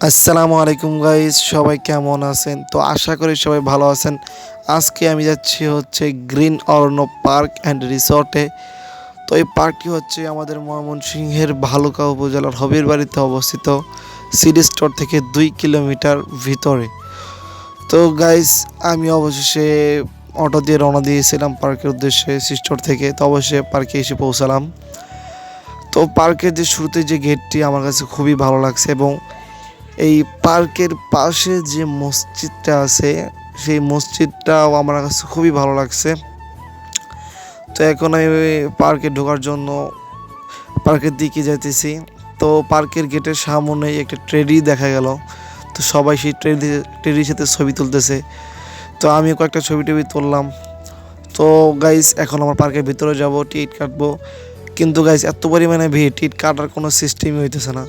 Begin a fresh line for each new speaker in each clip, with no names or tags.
আসসালামু আলাইকুম গাইস, সবাই কেমন আছেন? তো আশা করি সবাই ভালো আছেন। আজকে আমি যাচ্ছি হচ্ছে গ্রিন অরণ্য পার্ক অ্যান্ড রিসর্টে। তো এই পার্কটি হচ্ছে আমাদের ময়মনসিংহের ভালুকা উপজেলার হবির বাড়িতে অবস্থিত, সিডি স্টোর থেকে 2 কিলোমিটার ভিতরে। তো গাইস, আমি অবশেষে অটো দিয়ে রওনা দিয়েছিলাম পার্কের উদ্দেশ্যে স্টোর থেকে। তো অবশ্যই পার্কে এসে পৌঁছালাম। তো পার্কের যে শুরুতে যে গেটটি আমার কাছে খুবই ভালো লাগছে, এবং এই পার্কের পাশে যে মসজিদটা আছে সেই মসজিদটাও আমার কাছে খুবই ভালো লাগছে। তো এখন আমি পার্কে ঢোকার জন্য পার্কের দিকে যাইতেছি। তো পার্কের গেটের সামনেই একটা ট্রেডি দেখা গেল। তো সবাই সেই ট্রেডির সাথে ছবি তুলতেছে। তো আমিও কয়েকটা ছবি টবি তুললাম। তো গাইস, এখন আমার পার্কের ভিতরে যাব, টিকিট কাটবো। কিন্তু গাইস, এত পরিমাণে ভিড়, টিকিট কাটার কোনো সিস্টেমই হইতেছে না।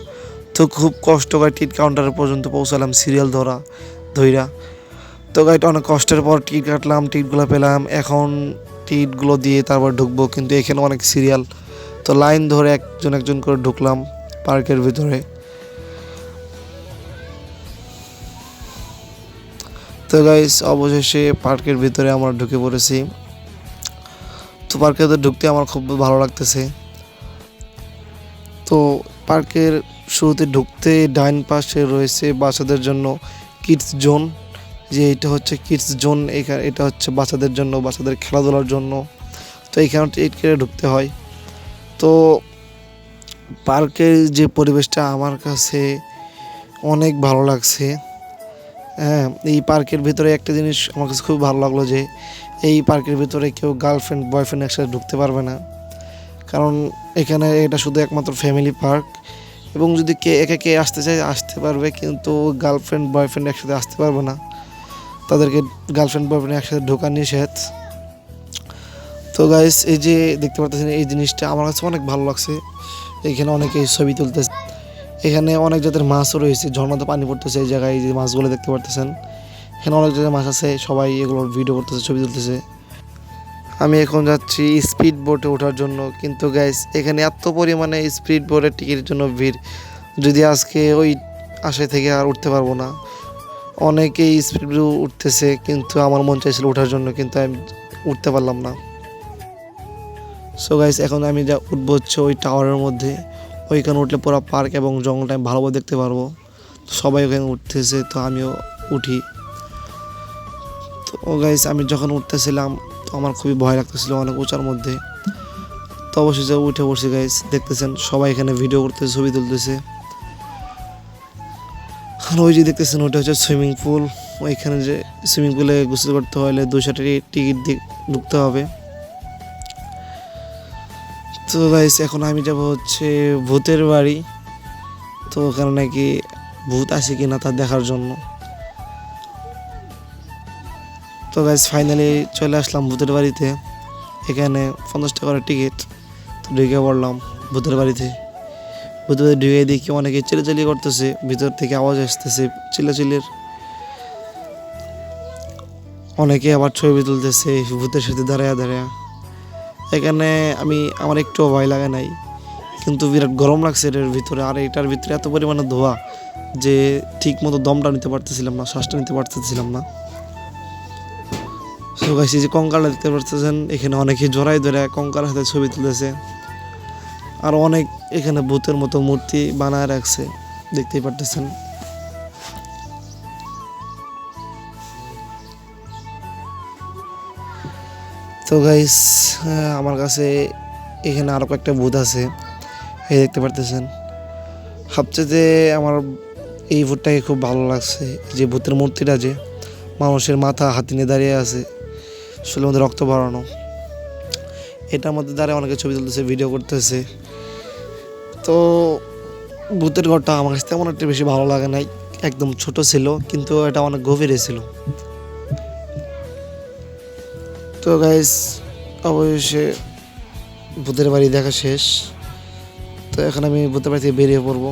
তো খুব কষ্ট করে টিকিট কাউন্টার পর্যন্ত পৌঁছালাম সিরিয়াল ধইরা। তো গাইড অনেক কষ্টের পর টিকিট কাটলাম, টিকিটগুলো পেলাম। এখন টিকিটগুলো দিয়ে তারপর ঢুকবো, কিন্তু এখানে অনেক সিরিয়াল। তো লাইন ধরে একজন একজন করে ঢুকলাম পার্কের ভিতরে। তো গাইস, অবশেষে পার্কের ভিতরে আমরা ঢুকে পড়েছি। তো পার্কের ভিতরে ঢুকতে আমার খুব ভালো লাগতেছে। তো পার্কের শুরুতে ঢুকতে ডাইন পাশে রয়েছে বাচ্চাদের জন্য কিডস জোন। যে এটা হচ্ছে কিডস জোন, এটা হচ্ছে বাচ্চাদের জন্য, বাচ্চাদের খেলাধুলার জন্য। তো এইখানে টিকিট কেটে ঢুকতে হয়। তো পার্কের যে পরিবেশটা আমার কাছে অনেক ভালো লাগছে। হ্যাঁ, এই পার্কের ভিতরে একটা জিনিস আমার কাছে খুব ভালো লাগলো, যে এই পার্কের ভিতরে কেউ গার্লফ্রেন্ড বয়ফ্রেন্ড একসাথে ঢুকতে পারবে না। কারণ এখানে এটা শুধু একমাত্র ফ্যামিলি পার্ক, এবং যদি কে একে কে আসতে চায় আসতে পারবে, কিন্তু গার্লফ্রেন্ড বয়ফ্রেন্ড একসাথে আসতে পারবে না। তাদেরকে গার্লফ্রেন্ড বয়ফ্রেন্ড একসাথে ঢোকা নিষেধ। তো গাইস, এই যে দেখতে পাচ্ছেন এই জিনিসটা আমার কাছে অনেক ভালো লাগছে। এখানে অনেকে ছবি তুলতেছে। এখানে অনেক জাতের মাছও রয়েছে, ঝর্ণাতে পানি পড়তেছে এই জায়গায়। এই যে মাছগুলো দেখতে পারতেছেন, এখানে অনেক জাতের মাছ আছে। সবাই এগুলোর ভিডিও করতেছে, ছবি তুলতেছে। আমি এখন যাচ্ছি স্পিড বোটে ওঠার জন্য, কিন্তু গাইস এখানে এত পরিমাণে স্পিড বোটের টিকিটের জন্য ভিড়, যদি আজকে ওই আশায় থেকে আর উঠতে পারবো না। অনেকেই স্পিড বোটে উঠতেছে, কিন্তু আমার মন চাইছিল ওঠার জন্য, কিন্তু আমি উঠতে পারলাম না। সো গাইস, এখন আমি যা উঠবো হচ্ছে ওই টাওয়ারের মধ্যে। ওইখানে উঠলে পুরো পার্ক এবং জঙ্গলটা আমি ভালোভাবে দেখতে পারবো। তো সবাই ওখানে উঠতেছে, তো আমিও উঠি। তো গাইস, আমি যখন উঠতেছিলাম তো আমার খুবই ভয় লাগতেছিল অনেক উঁচার মধ্যে। তো অবশেষে উঠে পড়ছি গাইস, দেখতেছেন সবাই এখানে ভিডিও করতেছে, ছবি তুলতেছে। আর ওই যে দেখতেছেন ওইটা হচ্ছে সুইমিং পুল। ওইখানে যে সুইমিং পুলে গোসল করতে হলে 200 টাকা টিকিট দিয়ে ঢুকতে হবে। তো গাইস, এখন আমি যাব হচ্ছে ভূতের বাড়ি। তো ওখানে নাকি ভূত আছে কিনা তা দেখার জন্য। তো গাইস, ফাইনালি চলে আসলাম ভূতের বাড়িতে। এখানে 50 টাকা করে টিকিট। তো ঢুকে পড়লাম ভূতের বাড়িতে। ভূতের বাড়ি ঢুকে দেখি অনেকে চিল্লাচিল্লি করতেছে, ভিতর থেকে আওয়াজ আসতেছে চিল্লাচিল্লির। অনেকে আবার ছবি তুলতেছে ভূতের সাথে দাঁড়ায় দাঁড়ায়। এখানে আমার একটু ভয় লাগে নাই, কিন্তু বিরাট গরম লাগছে এটার ভিতরে। আর এটার ভিতরে এত পরিমাণে ধোঁয়া যে ঠিক মতো দমটা নিতে পারতেছিলাম না, শ্বাসটা নিতে পারতেছিলাম না। তো গাইস, এই যে কঙ্কালটা দেখতে পারতেছেন, এখানে অনেকে জড়াই ধরে কঙ্কালের হাতে ছবি তুলতেছে। আর অনেক এখানে ভূতের মতো মূর্তি বানায় রাখছে, দেখতেই পারতেছেন। তো গাইস, আমার কাছে এখানে আরও কয়েকটা ভূত আছে, এই দেখতে পারতেছেন। সবচেয়ে আমার এই ভূতটাকে খুব ভালো লাগছে, যে ভূতের মূর্তিটা, যে মানুষের মাথা হাতি নিয়ে দাঁড়িয়ে আছে, শরীরের মধ্যে রক্ত ভরানো। এটার মধ্যে দাঁড়িয়ে অনেকে ছবি তুলতেছে, ভিডিও করতেছে। তো ভূতের ঘরটা আমার কাছে তেমন একটা বেশি ভালো লাগে নাই। একদম ছোট ছিল, কিন্তু এটা অনেক গভীরে ছিল। তো গাইস, অবশেষে ভূতের বাড়ি দেখা শেষ। তো এখন আমি ভূতের বাড়ি থেকে বেরিয়ে পড়বো।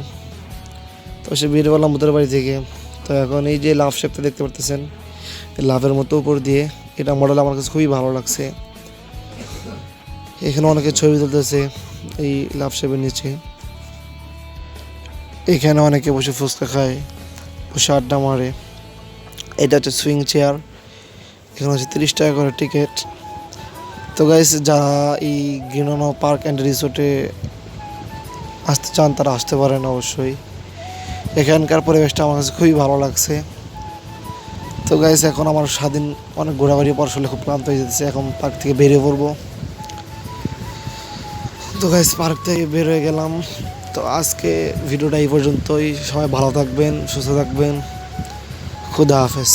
তো সে বেরিয়ে পড়লাম ভূতের বাড়ি থেকে। তো এখন এই যে লাভ শেপটা দেখতে পারতেছেন, লাভের মতো উপর দিয়ে, এটা মডেল আমার কাছে খুবই ভালো লাগছে। এখানে অনেকে ছবি তুলতেছে এই লাভ শেপের নিচে। এখানে অনেকে বসে ফুচকা খায়, বসে আড্ডা মারে। এটা হচ্ছে সুইং চেয়ার, এখানে হচ্ছে 30 টাকা করে টিকিট। তো গাইস, যারা এই গিরনো পার্ক অ্যান্ড রিসোর্টে আসতে চান তারা আসতে পারেন অবশ্যই। এখানকার পরিবেশটা আমার কাছে খুবই ভালো লাগছে। তো গাইস, এখন আমার স্বাধীন অনেক ঘোরাঘুরি পর আসলে খুব ক্লান্ত হয়ে যেতেছে, এখন পার্ক থেকে বেরিয়ে পড়বো। তো গাইস, পার্ক থেকে বের হয়ে গেলাম। তো আজকে ভিডিওটা এই পর্যন্তই। সবাই ভালো থাকবেন, সুস্থ থাকবেন। খুদা হাফেজ।